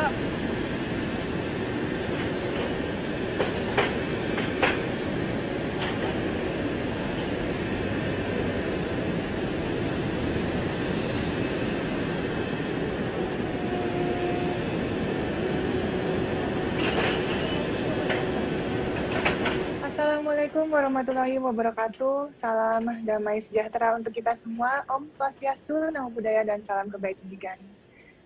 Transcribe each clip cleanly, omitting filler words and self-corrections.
Assalamualaikum warahmatullahi wabarakatuh. Salam damai sejahtera untuk kita semua. Om Swastiastu, Namo Buddhaya, dan salam kebajikan.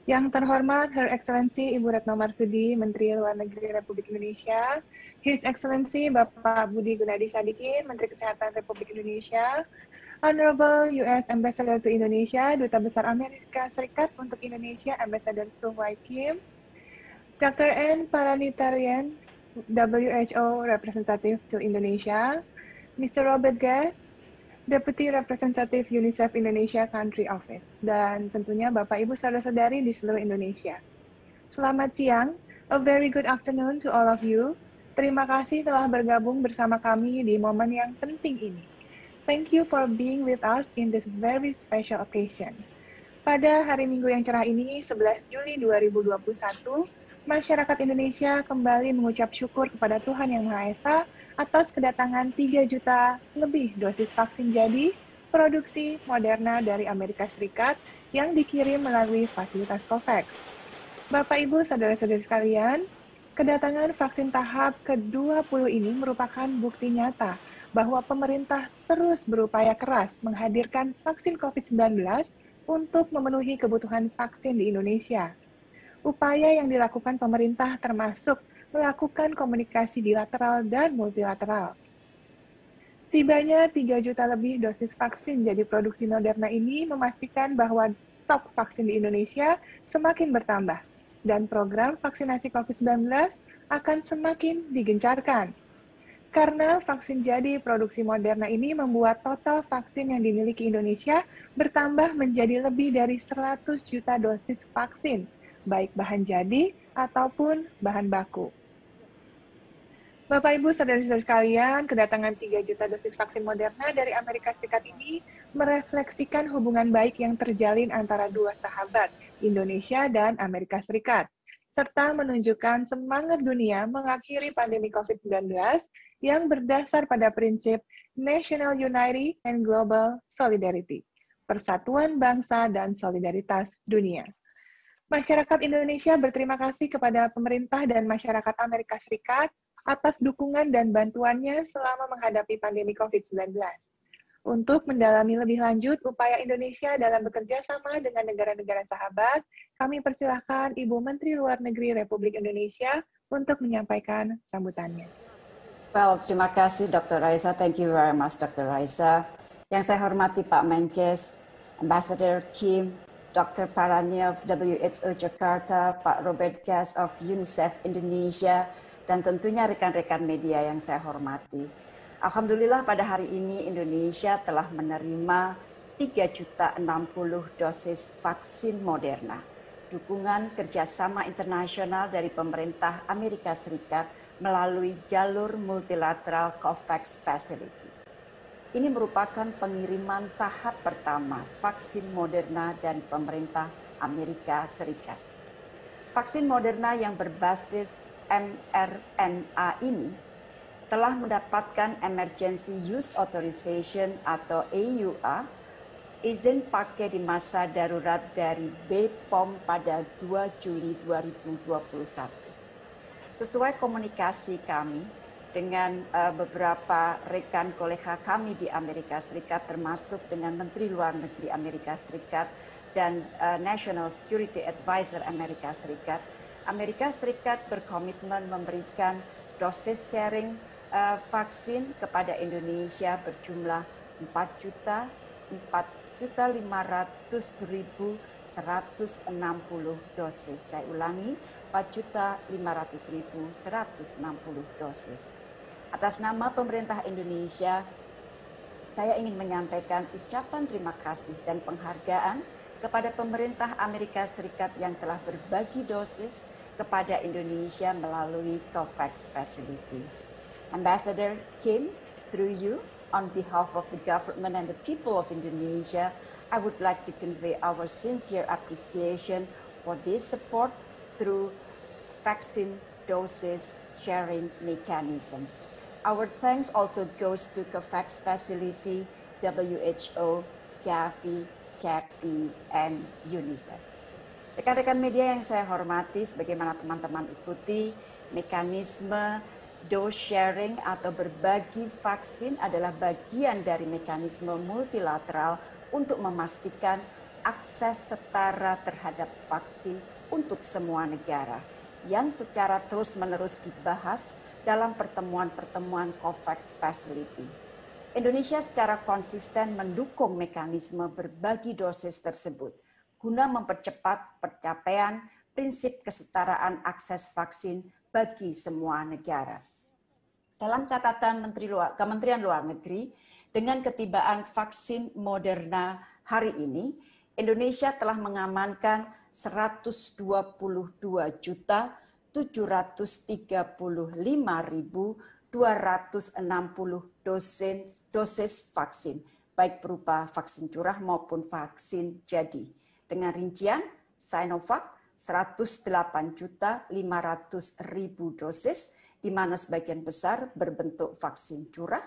Yang terhormat Her Excellency Ibu Retno Marsudi, Menteri Luar Negeri Republik Indonesia, His Excellency Bapak Budi Gunadi Sadikin, Menteri Kesehatan Republik Indonesia, Honorable US Ambassador to Indonesia, Duta Besar Amerika Serikat untuk Indonesia, Ambassador Sung Wai Kim, Dr. N. Paranitarian, WHO Representative to Indonesia, Mr. Robert Gass, Deputy Representative UNICEF Indonesia Country Office, dan tentunya Bapak Ibu Saudara-saudari di seluruh Indonesia. Selamat siang, a very good afternoon to all of you. Terima kasih telah bergabung bersama kami di momen yang penting ini. Thank you for being with us in this very special occasion. Pada hari Minggu yang cerah ini, 11 Juli 2021, masyarakat Indonesia kembali mengucap syukur kepada Tuhan Yang Maha Esa atas kedatangan 3 juta lebih dosis vaksin jadi produksi Moderna dari Amerika Serikat yang dikirim melalui fasilitas COVAX. Bapak, Ibu, Saudara-saudari sekalian, kedatangan vaksin tahap ke-20 ini merupakan bukti nyata bahwa pemerintah terus berupaya keras menghadirkan vaksin COVID-19 untuk memenuhi kebutuhan vaksin di Indonesia. Upaya yang dilakukan pemerintah termasuk melakukan komunikasi bilateral dan multilateral. Tibanya 3 juta lebih dosis vaksin jadi produksi Moderna ini memastikan bahwa stok vaksin di Indonesia semakin bertambah dan program vaksinasi COVID-19 akan semakin digencarkan. Karena vaksin jadi produksi Moderna ini membuat total vaksin yang dimiliki Indonesia bertambah menjadi lebih dari 100 juta dosis vaksin, baik bahan jadi ataupun bahan baku. Bapak, Ibu, Saudara-saudari sekalian, kedatangan 3 juta dosis vaksin Moderna dari Amerika Serikat ini merefleksikan hubungan baik yang terjalin antara dua sahabat, Indonesia dan Amerika Serikat, serta menunjukkan semangat dunia mengakhiri pandemi COVID-19 yang berdasar pada prinsip National Unity and Global Solidarity, persatuan bangsa dan solidaritas dunia. Masyarakat Indonesia berterima kasih kepada pemerintah dan masyarakat Amerika Serikat atas dukungan dan bantuannya selama menghadapi pandemi COVID-19. Untuk mendalami lebih lanjut upaya Indonesia dalam bekerja sama dengan negara-negara sahabat, kami persilahkan Ibu Menteri Luar Negeri Republik Indonesia untuk menyampaikan sambutannya. Well, terima kasih Dr. Raisa. Thank you very much Dr. Raisa. Yang saya hormati Pak Menkes, Ambassador Kim, Dr. Parani of WHO Jakarta, Pak Robert Gass of UNICEF Indonesia, dan tentunya rekan-rekan media yang saya hormati. Alhamdulillah pada hari ini Indonesia telah menerima 3.060 dosis vaksin Moderna. Dukungan kerjasama internasional dari pemerintah Amerika Serikat melalui jalur multilateral COVAX Facility. Ini merupakan pengiriman tahap pertama vaksin Moderna dari pemerintah Amerika Serikat. Vaksin Moderna yang berbasis mRNA ini telah mendapatkan Emergency Use Authorization atau EUA, izin pakai di masa darurat dari BPOM pada 2 Juli 2021. Sesuai komunikasi kami dengan beberapa rekan kolega kami di Amerika Serikat, termasuk dengan Menteri Luar Negeri Amerika Serikat dan National Security Advisor Amerika Serikat, Amerika Serikat berkomitmen memberikan dosis sharing vaksin kepada Indonesia berjumlah 4.500.160 dosis. Saya ulangi, 4.500.160 dosis. Atas nama pemerintah Indonesia, saya ingin menyampaikan ucapan terima kasih dan penghargaan kepada pemerintah Amerika Serikat yang telah berbagi dosis kepada Indonesia melalui COVAX Facility. Ambassador Kim, through you, on behalf of the government and the people of Indonesia, I would like to convey our sincere appreciation for this support through vaccine doses sharing mechanism. Our thanks also goes to COVAX facility, WHO, Gavi, CEPI, and UNICEF. Rekan-rekan media yang saya hormati, sebagaimana teman-teman ikuti, mekanisme dose sharing atau berbagi vaksin adalah bagian dari mekanisme multilateral untuk memastikan akses setara terhadap vaksin untuk semua negara yang secara terus-menerus dibahas dalam pertemuan-pertemuan COVAX Facility. Indonesia secara konsisten mendukung mekanisme berbagi dosis tersebut guna mempercepat pencapaian prinsip kesetaraan akses vaksin bagi semua negara. Dalam catatan Kementerian Luar Negeri, dengan ketibaan vaksin Moderna hari ini, Indonesia telah mengamankan 122.735.260 dosis vaksin, baik berupa vaksin curah maupun vaksin jadi. Dengan rincian Sinovac 108.500.000 dosis, di mana sebagian besar berbentuk vaksin curah.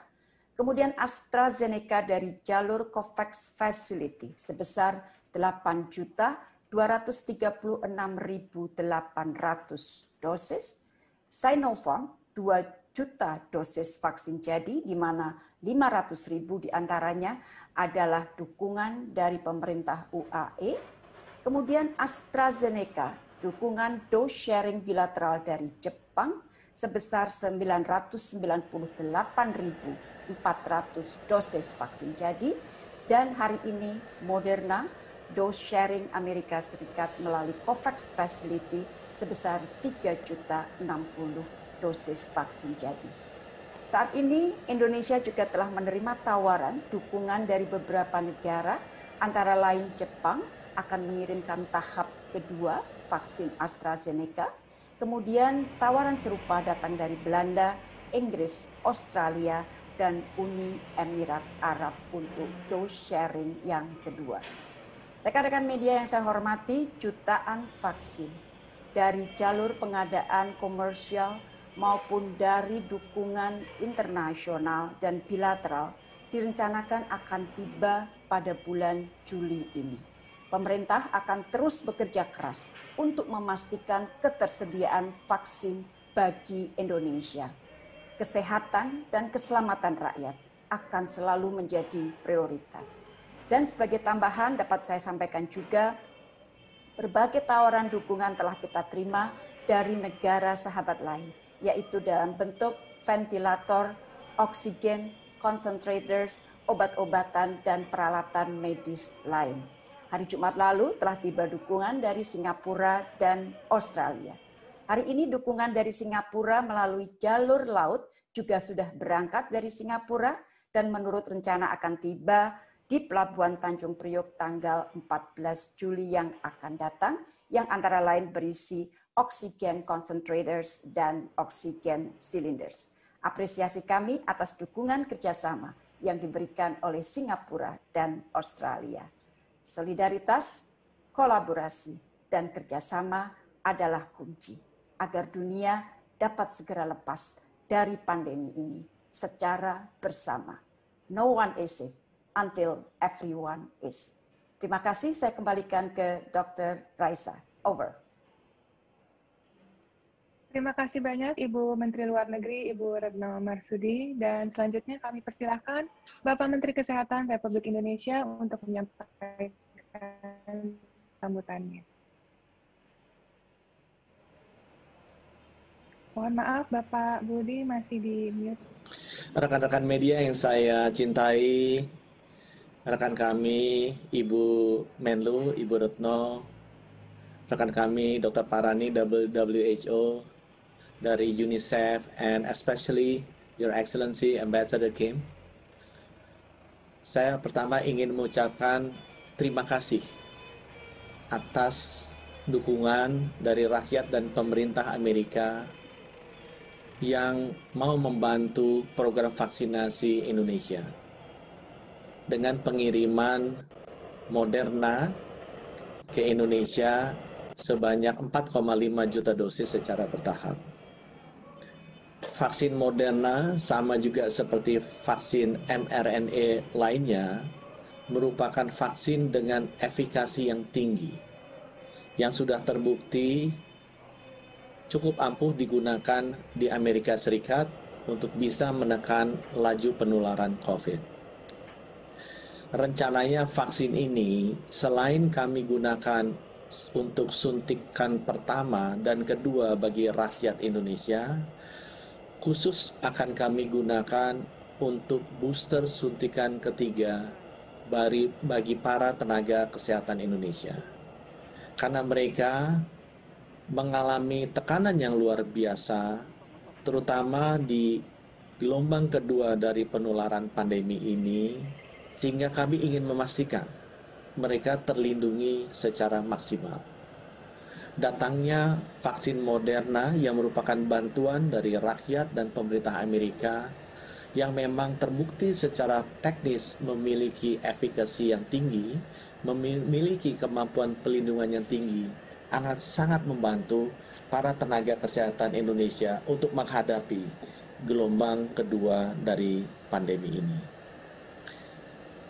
Kemudian AstraZeneca dari jalur COVAX Facility sebesar 8.236.800 dosis. Sinopharm 2 juta dosis vaksin jadi, di mana 500.000 diantaranya adalah dukungan dari pemerintah UAE. Kemudian AstraZeneca, dukungan dose sharing bilateral dari Jepang sebesar 998.400 dosis vaksin jadi. Dan hari ini Moderna, dose sharing Amerika Serikat melalui COVAX Facility sebesar 3.060 dosis vaksin jadi. Saat ini Indonesia juga telah menerima tawaran dukungan dari beberapa negara, antara lain Jepang akan mengirimkan tahap kedua vaksin AstraZeneca. Kemudian tawaran serupa datang dari Belanda, Inggris, Australia, dan Uni Emirat Arab untuk dose sharing yang kedua. Rekan-rekan media yang saya hormati, jutaan vaksin dari jalur pengadaan komersial maupun dari dukungan internasional dan bilateral direncanakan akan tiba pada bulan Juli ini. Pemerintah akan terus bekerja keras untuk memastikan ketersediaan vaksin bagi Indonesia. Kesehatan dan keselamatan rakyat akan selalu menjadi prioritas. Dan sebagai tambahan dapat saya sampaikan juga, berbagai tawaran dukungan telah kita terima dari negara sahabat lain, yaitu dalam bentuk ventilator, oksigen, concentrators, obat-obatan, dan peralatan medis lain. Hari Jumat lalu telah tiba dukungan dari Singapura dan Australia. Hari ini dukungan dari Singapura melalui jalur laut juga sudah berangkat dari Singapura dan menurut rencana akan tiba di Pelabuhan Tanjung Priok tanggal 14 Juli yang akan datang, yang antara lain berisi oksigen concentrators dan oksigen cylinders. Apresiasi kami atas dukungan kerjasama yang diberikan oleh Singapura dan Australia. Solidaritas, kolaborasi, dan kerjasama adalah kunci agar dunia dapat segera lepas dari pandemi ini secara bersama. No one is safe until everyone is. Terima kasih, saya kembalikan ke Dr. Raisa. Over. Terima kasih banyak Ibu Menteri Luar Negeri, Ibu Retno Marsudi. Dan selanjutnya kami persilahkan Bapak Menteri Kesehatan Republik Indonesia untuk menyampaikan sambutannya. Mohon maaf, Bapak Budi masih di mute. Rekan-rekan media yang saya cintai, rekan kami Ibu Menlu, Ibu Retno, rekan kami Dr. Parani, WHO, dari UNICEF, and especially Your Excellency Ambassador Kim. Saya pertama ingin mengucapkan terima kasih atas dukungan dari rakyat dan pemerintah Amerika yang mau membantu program vaksinasi Indonesia dengan pengiriman Moderna ke Indonesia sebanyak 4,5 juta dosis secara bertahap. Vaksin Moderna sama juga seperti vaksin mRNA lainnya merupakan vaksin dengan efikasi yang tinggi yang sudah terbukti cukup ampuh digunakan di Amerika Serikat untuk bisa menekan laju penularan COVID. Rencananya vaksin ini selain kami gunakan untuk suntikan pertama dan kedua bagi rakyat Indonesia, khusus akan kami gunakan untuk booster suntikan ketiga bagi para tenaga kesehatan Indonesia. Karena mereka mengalami tekanan yang luar biasa, terutama di gelombang kedua dari penularan pandemi ini, sehingga kami ingin memastikan mereka terlindungi secara maksimal. Datangnya vaksin Moderna yang merupakan bantuan dari rakyat dan pemerintah Amerika yang memang terbukti secara teknis memiliki efikasi yang tinggi, memiliki kemampuan pelindungan yang tinggi, sangat membantu para tenaga kesehatan Indonesia untuk menghadapi gelombang kedua dari pandemi ini.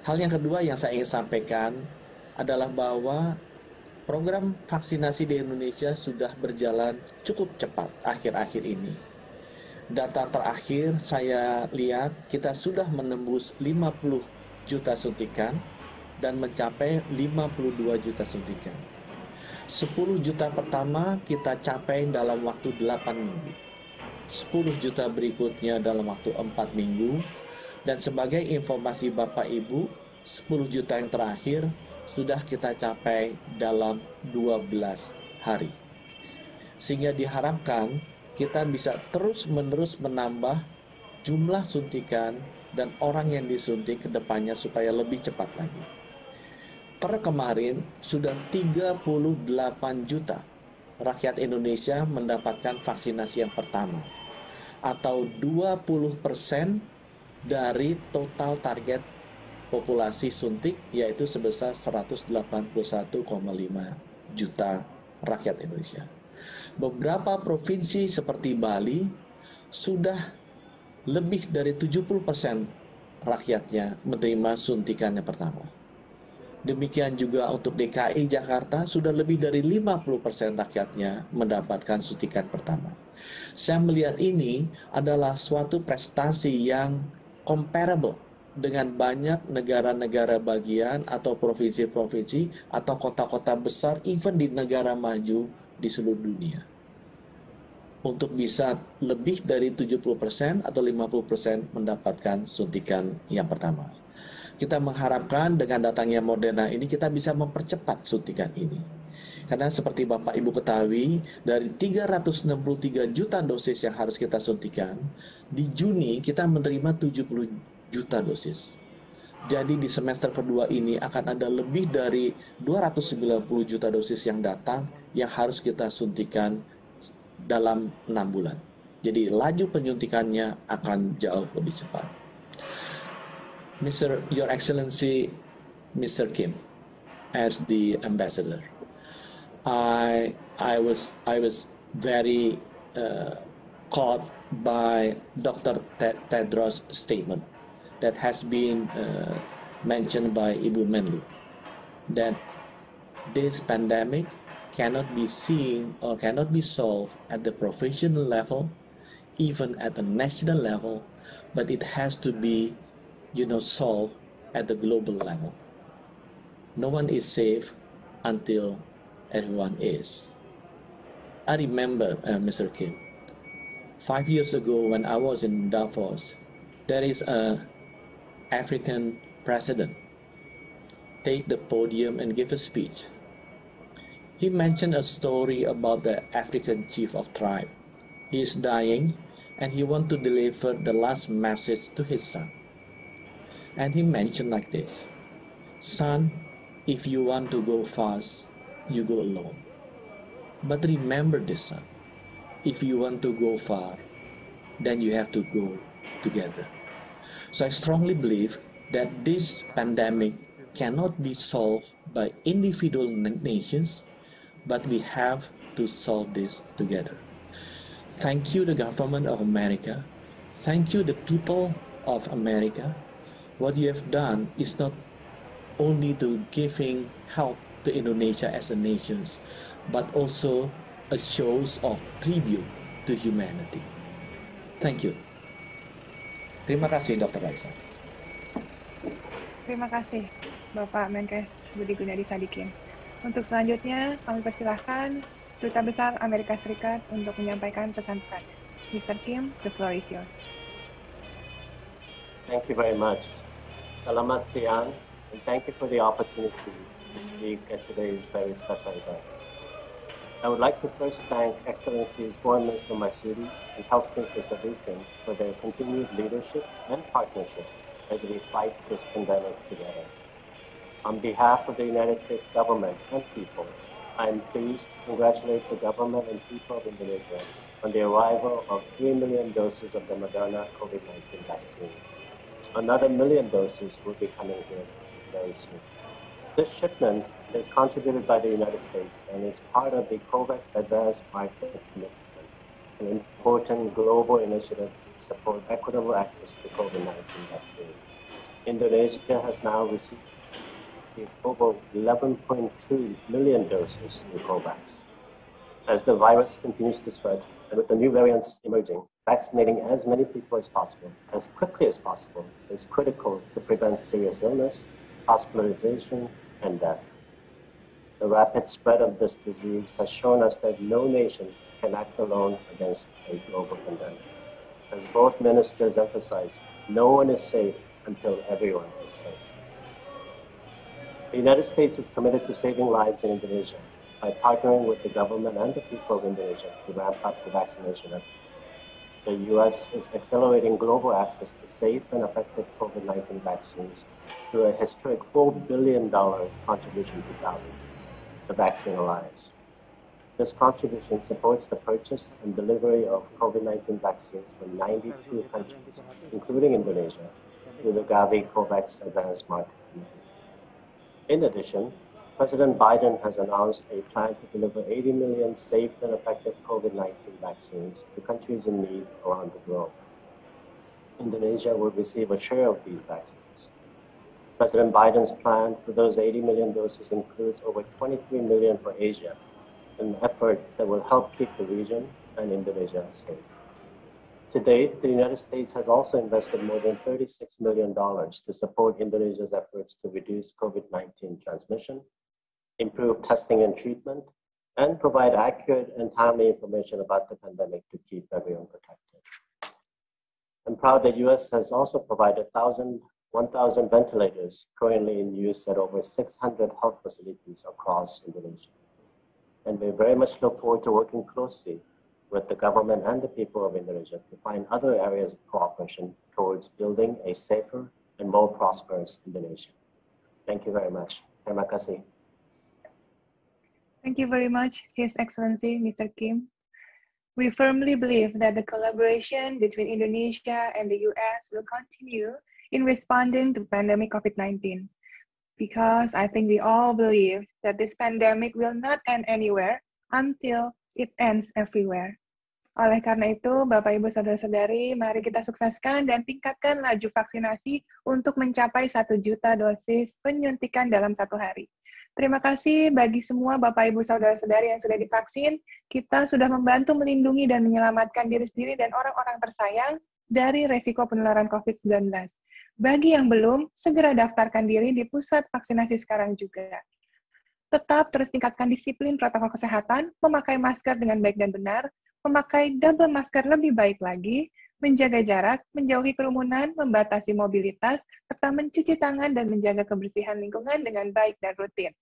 Hal yang kedua yang saya ingin sampaikan adalah bahwa program vaksinasi di Indonesia sudah berjalan cukup cepat akhir-akhir ini. Data terakhir saya lihat kita sudah menembus 50 juta suntikan dan mencapai 52 juta suntikan. 10 juta pertama kita capai dalam waktu 8 minggu. 10 juta berikutnya dalam waktu 4 minggu. Dan sebagai informasi Bapak Ibu, 10 juta yang terakhir sudah kita capai dalam 12 hari. Sehingga diharapkan kita bisa terus-menerus menambah jumlah suntikan dan orang yang disuntik ke depannya supaya lebih cepat lagi. Per kemarin sudah 38 juta rakyat Indonesia mendapatkan vaksinasi yang pertama, atau 20% dari total target populasi suntik, yaitu sebesar 181,5 juta rakyat Indonesia. Beberapa provinsi seperti Bali sudah lebih dari 70% rakyatnya menerima suntikan yang pertama. Demikian juga untuk DKI Jakarta sudah lebih dari 50% rakyatnya mendapatkan suntikan pertama. Saya melihat ini adalah suatu prestasi yang comparable dengan banyak negara-negara bagian atau provinsi-provinsi atau kota-kota besar, even di negara maju di seluruh dunia. Untuk bisa lebih dari 70% atau 50% mendapatkan suntikan yang pertama. Kita mengharapkan dengan datangnya Moderna ini kita bisa mempercepat suntikan ini. Karena seperti Bapak Ibu ketahui, dari 363 juta dosis yang harus kita suntikan, di Juni kita menerima 70 juta dosis. Jadi di semester kedua ini akan ada lebih dari 290 juta dosis yang datang yang harus kita suntikan dalam 6 bulan. Jadi laju penyuntikannya akan jauh lebih cepat. Your Excellency, Mr. Kim, as the ambassador, I was very caught by Dr. Tedros' statement that has been mentioned by Ibu Menlu, that this pandemic cannot be seen or cannot be solved at the professional level, even at the national level, but it has to be, solved at the global level. No one is safe until everyone is. I remember, Mr. Kim, 5 years ago when I was in Davos, there is an African president take the podium and give a speech. He mentioned a story about the African chief of tribe. He is dying and he wants to deliver the last message to his son. And he mentioned like this: "Son, if you want to go fast, you go alone. But remember this, son, if you want to go far, then you have to go together." So I strongly believe that this pandemic cannot be solved by individual nations, but we have to solve this together. Thank you, the government of America. Thank you, the people of America. What you have done is not only to giving help to Indonesia as a nation, but also a show of tribute to humanity. Thank you. Terima kasih, Dr. Raisa. Terima kasih, Bapak Menkes Budi Gunadi Sadikin. Untuk selanjutnya, kami persilahkan Duta Besar Amerika Serikat untuk menyampaikan pesan-pesan. Mr. Kim, the floor is yours. Thank you very much. Selamat siang, and thank you for the opportunity to speak at today's very special event. I would like to first thank Excellencies Foreign Minister Marsudi and Health Minister Sadikin for their continued leadership and partnership as we fight this pandemic together. On behalf of the United States government and people, I am pleased to congratulate the government and people of Indonesia on the arrival of 3 million doses of the Moderna COVID-19 vaccine. Another 1 million doses will be coming here very soon. This shipment is contributed by the United States and is part of the COVAX Advanced Market Commitment, an important global initiative to support equitable access to COVID-19 vaccines. Indonesia has now received over 11.2 million doses through COVAX. As the virus continues to spread, and with the new variants emerging, vaccinating as many people as possible, as quickly as possible, is critical to prevent serious illness, hospitalization, and death. The rapid spread of this disease has shown us that no nation can act alone against a global pandemic. As both ministers emphasized, no one is safe until everyone is safe. The United States is committed to saving lives in Indonesia by partnering with the government and the people of Indonesia to ramp up the vaccination effort. The U.S. is accelerating global access to safe and effective COVID-19 vaccines through a historic $4 billion contribution to Gavi, the Vaccine Alliance. This contribution supports the purchase and delivery of COVID-19 vaccines from 92 countries, including Indonesia, through the Gavi COVAX Advanced Market Commitment. In addition, President Biden has announced a plan to deliver 80 million safe and effective COVID-19 vaccines to countries in need around the globe. Indonesia will receive a share of these vaccines. President Biden's plan for those 80 million doses includes over 23 million for Asia, an effort that will help keep the region and Indonesia safe. To date, the United States has also invested more than $36 million to support Indonesia's efforts to reduce COVID-19 transmission, improve testing and treatment, and provide accurate and timely information about the pandemic to keep everyone protected. I'm proud that U.S. has also provided 1,000 ventilators currently in use at over 600 health facilities across Indonesia. And we very much look forward to working closely with the government and the people of Indonesia to find other areas of cooperation towards building a safer and more prosperous Indonesia. Thank you very much. Terima kasih. Thank you very much, His Excellency, Mr. Kim. We firmly believe that the collaboration between Indonesia and the US will continue in responding to pandemic COVID-19, because I think we all believe that this pandemic will not end anywhere until it ends everywhere. Oleh karena itu, Bapak, Ibu, Saudara-saudari, mari kita sukseskan dan tingkatkan laju vaksinasi untuk mencapai 1 juta dosis penyuntikan dalam 1 hari. Terima kasih bagi semua Bapak, Ibu, Saudara-saudari yang sudah divaksin. Kita sudah membantu melindungi dan menyelamatkan diri sendiri dan orang-orang tersayang dari resiko penularan COVID-19. Bagi yang belum, segera daftarkan diri di pusat vaksinasi sekarang juga. Tetap terus tingkatkan disiplin protokol kesehatan, memakai masker dengan baik dan benar, memakai double masker lebih baik lagi, menjaga jarak, menjauhi kerumunan, membatasi mobilitas, serta mencuci tangan dan menjaga kebersihan lingkungan dengan baik dan rutin.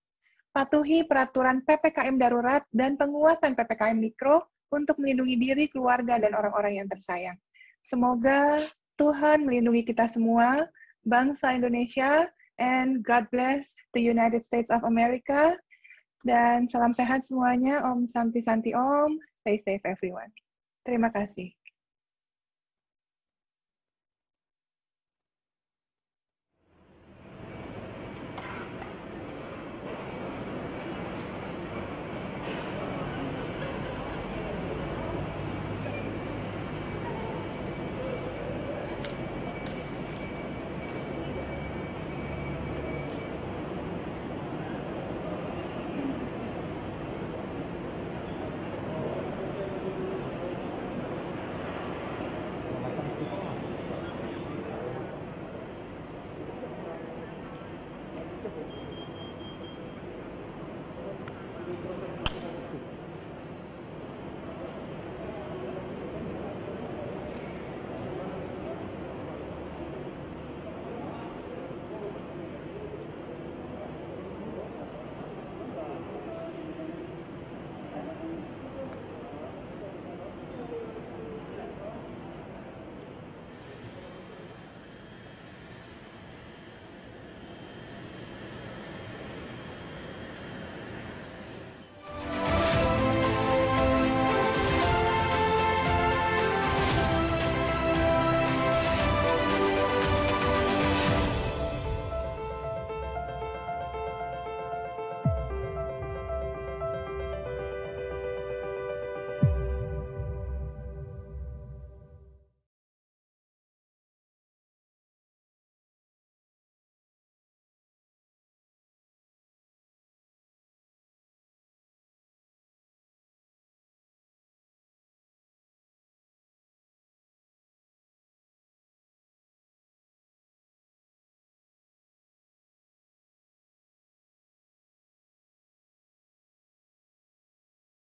Patuhi peraturan PPKM darurat dan penguatan PPKM mikro untuk melindungi diri, keluarga, dan orang-orang yang tersayang. Semoga Tuhan melindungi kita semua, bangsa Indonesia, and God bless the United States of America. Dan salam sehat semuanya, Om Santi Santi Om. Stay safe everyone. Terima kasih.